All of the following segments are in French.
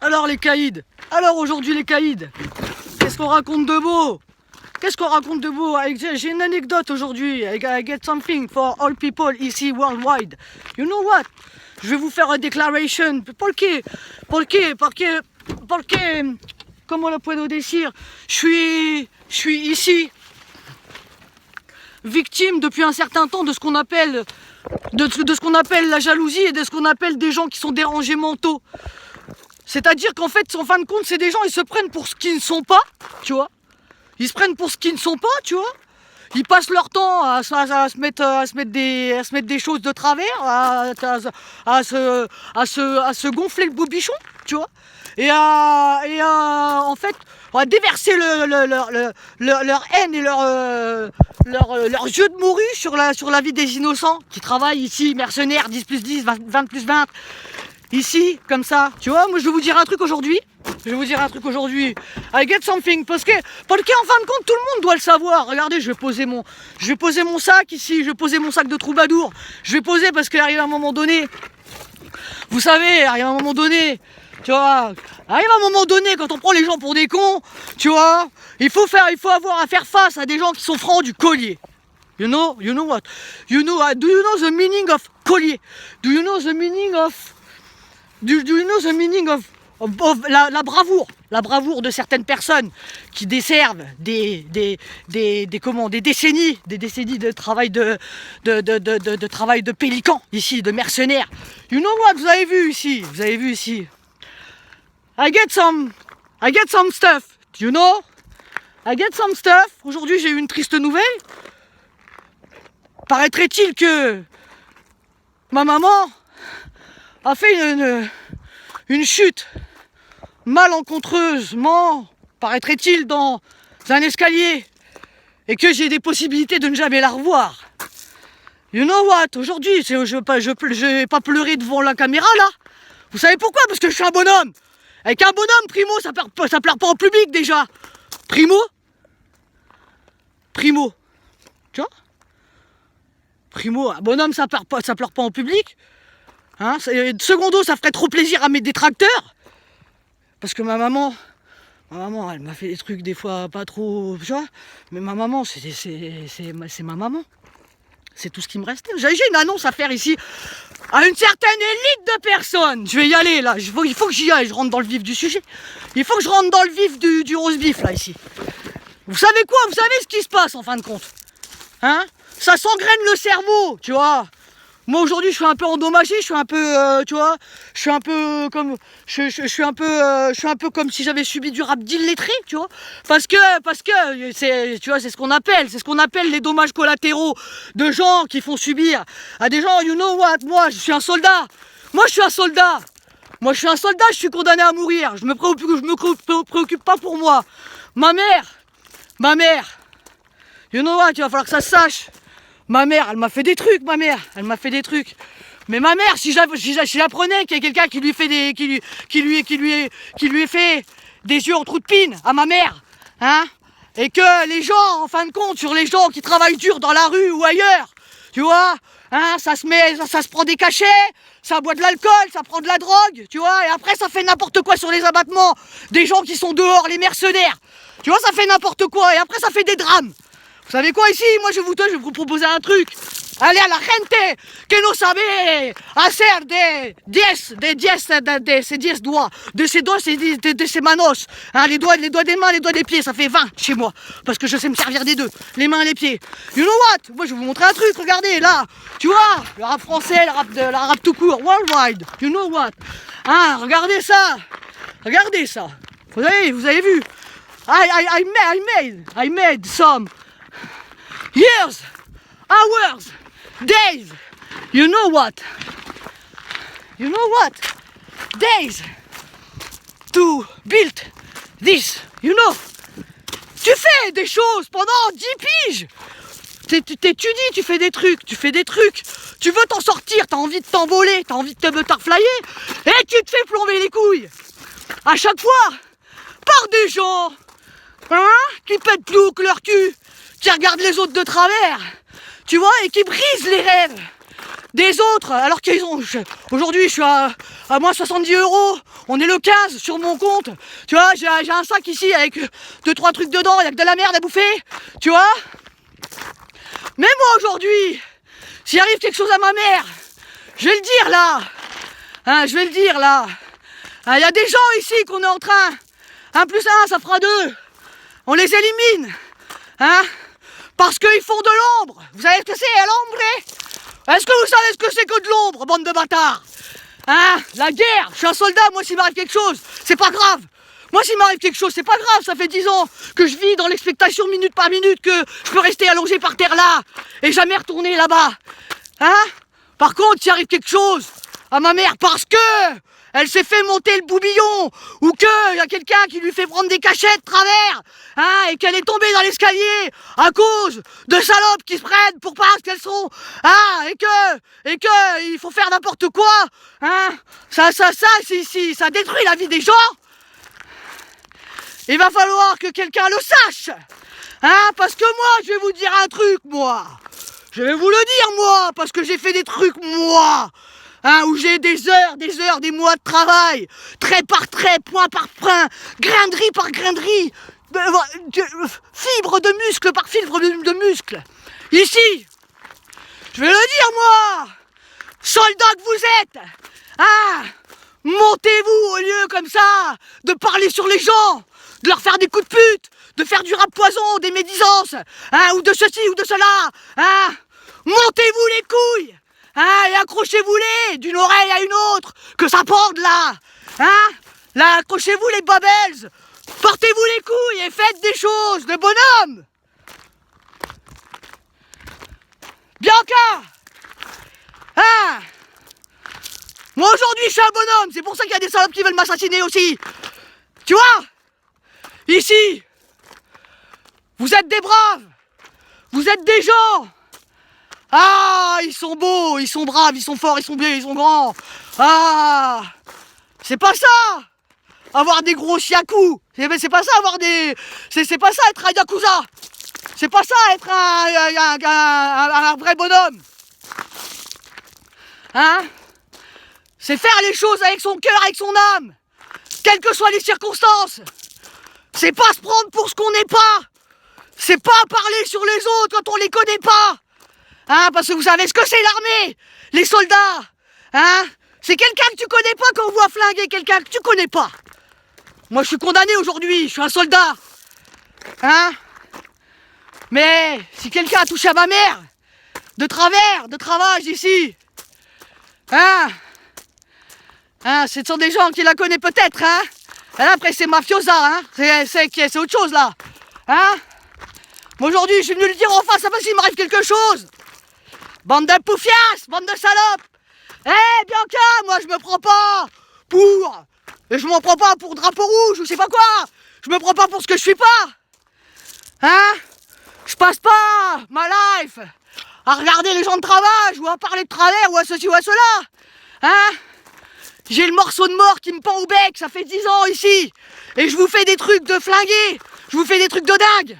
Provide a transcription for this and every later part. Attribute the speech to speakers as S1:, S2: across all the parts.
S1: Alors les caïds, alors aujourd'hui les caïds, qu'est-ce qu'on raconte de beau? Qu'est-ce qu'on raconte de beau? J'ai une anecdote aujourd'hui. I get something for all people ici worldwide. You know what? Je vais vous faire une déclaration. Porque, comment le puedo decir? Je suis ici victime depuis un certain temps de ce qu'on appelle de ce qu'on appelle la jalousie et de ce qu'on appelle des gens qui sont dérangés mentaux. C'est-à-dire qu'en fait, en fin de compte, c'est des gens, ils se prennent pour ce qu'ils ne sont pas, tu vois. Ils se prennent pour ce qu'ils ne sont pas, tu vois. Ils passent leur temps à se mettre des choses de travers, à se gonfler le bobichon, tu vois. En fait, à déverser leur haine et leur jeu de morue sur la vie des innocents qui travaillent ici, mercenaires, 10 plus 10, 20 plus 20. Ici, comme ça, tu vois, moi je vais vous dire un truc aujourd'hui. I get something, parce que en fin de compte, tout le monde doit le savoir. Regardez, je vais poser mon sac ici, je vais poser mon sac de troubadour. Je vais poser parce qu'il arrive un moment donné, vous savez, tu vois, arrive un moment donné, quand on prend les gens pour des cons, tu vois, il faut avoir à faire face à des gens qui sont francs du collier. You know what? Do you know the meaning of collier? Do you know the meaning of la bravoure de certaines personnes qui desservent des décennies de travail de travail de pélican ici, de mercenaires. You know what? Vous avez vu ici. I get some stuff, you know? I get some stuff. Aujourd'hui, j'ai eu une triste nouvelle. Paraîtrait-il que ma maman a fait une chute malencontreusement, paraîtrait-il, dans un escalier, et que j'ai des possibilités de ne jamais la revoir. You know what? Aujourd'hui, je vais pas pleurer devant la caméra là. Vous savez pourquoi? Parce que je suis un bonhomme. Avec un bonhomme, primo, ça pleure pas en public déjà. Primo, tu vois? Primo, un bonhomme, ça pleure pas en public. Hein, secondo, ça ferait trop plaisir à mes détracteurs. Parce que ma maman, elle m'a fait des trucs des fois pas trop, tu vois. Mais ma maman, c'est ma maman. C'est tout ce qui me restait. J'ai une annonce à faire ici à une certaine élite de personnes. Je vais y aller là. Il faut que j'y aille. Je rentre dans le vif du sujet. Il faut que je rentre dans le vif du roast beef là ici. Vous savez quoi? Vous savez ce qui se passe en fin de compte? Hein? Ça s'engraine le cerveau, tu vois. Moi aujourd'hui je suis un peu endommagé, je suis un peu, tu vois, je suis un peu comme si j'avais subi du rap illettré, tu vois, parce que c'est, tu vois, c'est ce qu'on appelle les dommages collatéraux de gens qui font subir à des gens. You know what? Moi je suis un soldat, je suis condamné à mourir, je me préoccupe pas pour moi. Ma mère, you know what? Il va falloir que ça se sache. Ma mère, elle m'a fait des trucs, Mais ma mère, si j'apprenais qu'il y a quelqu'un qui lui ait fait des yeux en trou de pine à ma mère, hein, et que les gens, en fin de compte, sur les gens qui travaillent dur dans la rue ou ailleurs, tu vois, hein, ça se prend des cachets, ça boit de l'alcool, ça prend de la drogue, tu vois, et après ça fait n'importe quoi sur les abattements, des gens qui sont dehors, les mercenaires, tu vois, ça fait n'importe quoi, et après ça fait des drames. Vous savez quoi ici? Moi je vais vous proposer un truc. Allez à la gente que no sabe hacer ces 10 doigts, de ces manos, hein, les doigts des mains, les doigts des pieds, ça fait 20 chez moi, parce que je sais me servir des deux, les mains et les pieds. You know what? Moi je vais vous montrer un truc, regardez là, tu vois, le rap français, le rap tout court, worldwide, you know what? Hein, regardez ça. Vous avez vu? I made some years, hours, days, you know what? Days to build this, you know? Tu fais des choses pendant 10 piges. T'étudies, tu fais des trucs. Tu veux t'en sortir, t'as envie de t'envoler, t'as envie de te butterflyer, et tu te fais plomber les couilles. À chaque fois, par des gens, hein, qui pètent plus que leur cul, qui regardent les autres de travers, tu vois, et qui brisent les rêves des autres, alors qu'ils ont... Aujourd'hui, je suis à moins 70 €. On est le 15 sur mon compte. Tu vois, j'ai un sac ici avec 2-3 trucs dedans. Il y a que de la merde à bouffer. Tu vois. Mais moi, aujourd'hui, s'il arrive quelque chose à ma mère, je vais le dire là. Hein, je vais le dire là. Il y a des gens ici qu'on est en train... 1 plus 1, ça fera 2. On les élimine. Hein, parce qu'ils font de l'ombre. Vous savez ce que c'est, l'ombre? Est-ce que vous savez ce que c'est que de l'ombre, bande de bâtards? Hein? La guerre. Je suis un soldat, moi s'il m'arrive quelque chose, c'est pas grave. Moi s'il m'arrive quelque chose, c'est pas grave. Ça fait 10 ans que je vis dans l'expectation minute par minute que je peux rester allongé par terre là et jamais retourner là-bas. Hein? Par contre, s'il arrive quelque chose à ma mère parce que elle s'est fait monter le boubillon, ou qu'il y a quelqu'un qui lui fait prendre des cachets de travers, hein, et qu'elle est tombée dans l'escalier à cause de salopes qui se prennent pour pas ce qu'elles sont, hein, et que il faut faire n'importe quoi, hein, ça détruit la vie des gens. Il va falloir que quelqu'un le sache, hein, parce que moi, je vais vous dire un truc, moi. Je vais vous le dire, moi, parce que j'ai fait des trucs, moi. Hein, où j'ai des heures, des mois de travail, trait par trait, point par point, grainerie par grainerie, fibre de muscle par fibre de muscle. Ici, je vais le dire moi, soldats que vous êtes, hein, montez-vous au lieu comme ça de parler sur les gens, de leur faire des coups de pute, de faire du rap poison, des médisances, hein, ou de ceci ou de cela, hein, montez-vous les couilles. Hein, et accrochez-vous-les d'une oreille à une autre, que ça pende là. Hein, là, accrochez-vous les babels, portez-vous les couilles et faites des choses de bonhomme. Bianca, hein, moi aujourd'hui je suis un bonhomme, c'est pour ça qu'il y a des salopes qui veulent m'assassiner aussi. Tu vois, ici, vous êtes des braves, vous êtes des gens. Ah, ils sont beaux, ils sont braves, ils sont forts, ils sont bien, ils sont grands. Ah, c'est pas ça, avoir des gros chiakus. C'est pas ça, avoir des... C'est pas ça, être un yakuza. C'est pas ça, être un vrai bonhomme. Hein? C'est faire les choses avec son cœur, avec son âme. Quelles que soient les circonstances. C'est pas se prendre pour ce qu'on n'est pas. C'est pas parler sur les autres quand on les connaît pas. Hein, parce que vous savez ce que c'est l'armée, les soldats, hein, c'est quelqu'un que tu connais pas quand on voit flinguer quelqu'un que tu connais pas. Moi je suis condamné aujourd'hui, je suis un soldat, hein, mais si quelqu'un a touché à ma mère, de travers ici, hein, ce sont des gens qui la connaissent peut-être, hein, et là, après c'est mafiosa, hein, c'est autre chose là, hein. Moi aujourd'hui je suis venu le dire en face, parce qu'il m'arrive quelque chose. Bande de poufias, bande de salopes. Bianca, moi je me prends pas pour... Je m'en prends pas pour drapeau rouge ou je sais pas quoi. Je me prends pas pour ce que je suis pas. Hein? Je passe pas ma life à regarder les gens de travail ou à parler de travers ou à ceci ou à cela. Hein? J'ai le morceau de mort qui me pend au bec, ça fait 10 ans ici. Et je vous fais des trucs de flingués. Je vous fais des trucs de dingue.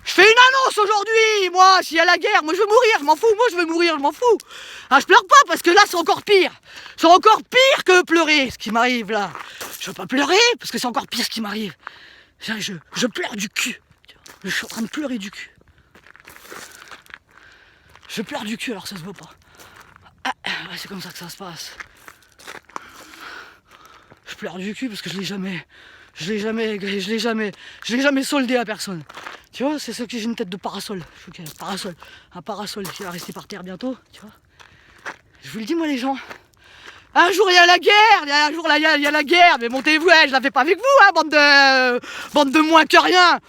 S1: Je fais une annonce aujourd'hui, moi, s'il y a la guerre, moi je veux mourir, je m'en fous, moi je veux mourir, je m'en fous. Ah, je pleure pas parce que là c'est encore pire. C'est encore pire que pleurer, ce qui m'arrive là. Je veux pas pleurer parce que c'est encore pire ce qui m'arrive. Je pleure du cul. Je suis en train de pleurer du cul. Je pleure du cul alors ça se voit pas. C'est comme ça que ça se passe. Je pleure du cul parce que je l'ai jamais soldé à personne. Tu vois, c'est ça que j'ai une tête de parasol. Un parasol qui va rester par terre bientôt, tu vois. Je vous le dis moi les gens. Un jour il y a la guerre, il y a la guerre, mais montez-vous, je la fais pas avec vous, hein, bande de moins que rien,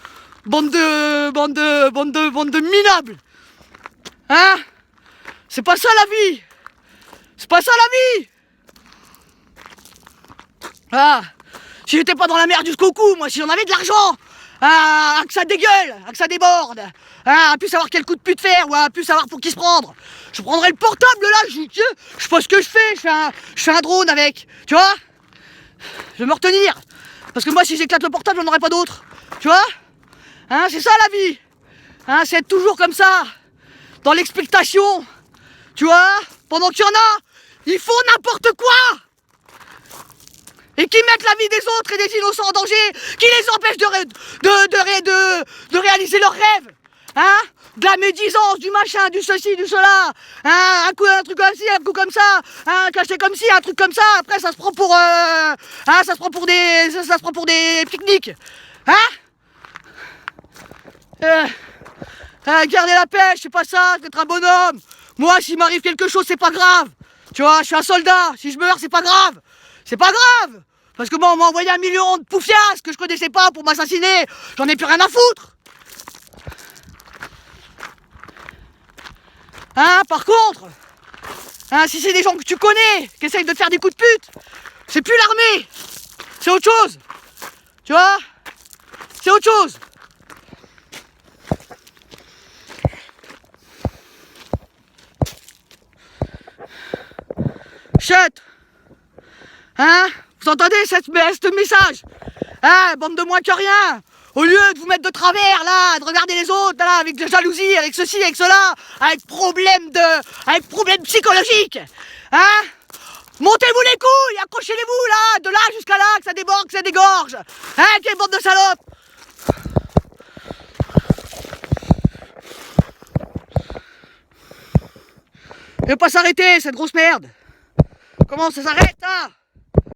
S1: bande de minables. Hein? C'est pas ça la vie. C'est pas ça la vie. Ah, si j'étais pas dans la merde du coucou, moi, si j'en avais de l'argent, que ça dégueule, que ça déborde, à plus savoir quel coup de pute faire, ou à plus savoir pour qui se prendre. Je prendrais le portable là, je sais pas ce que je fais, je fais un drone avec, tu vois. Je vais me retenir, parce que moi si j'éclate le portable, j'en aurai pas d'autre, tu vois. Hein, c'est ça la vie. Hein, c'est être toujours comme ça, dans l'expectation, tu vois, pendant qu'il y en a, ils font n'importe quoi et qui mettent la vie des autres et des innocents en danger, qui les empêchent de réaliser leurs rêves, hein, de la médisance, du machin, du ceci, du cela, hein, un truc comme ci, un coup comme ça, hein, caché comme ci, un truc comme ça, après ça se prend pour, hein, ça se prend pour des pique-niques, hein. Garder la pêche, c'est pas ça, c'est être un bonhomme. Moi, s'il m'arrive quelque chose, c'est pas grave. Tu vois, je suis un soldat. Si je meurs, c'est pas grave. C'est pas grave. Parce que bon, on m'a envoyé 1 million de poufias que je connaissais pas pour m'assassiner. J'en ai plus rien à foutre. Hein, par contre, hein, si c'est des gens que tu connais, qui essayent de te faire des coups de pute, c'est plus l'armée. C'est autre chose. Tu vois, c'est autre chose. Chut. Hein? Vous entendez ce message? Hein, bande de moins que rien. Au lieu de vous mettre de travers, là, de regarder les autres, là, avec de jalousie, avec ceci, avec cela, avec problème psychologiques. Hein? Montez-vous les couilles, accrochez-les-vous, là, de là jusqu'à là, que ça déborde, que ça dégorge. Hein, quelle bande de salopes. Il ne veut pas s'arrêter, cette grosse merde. Comment ça s'arrête?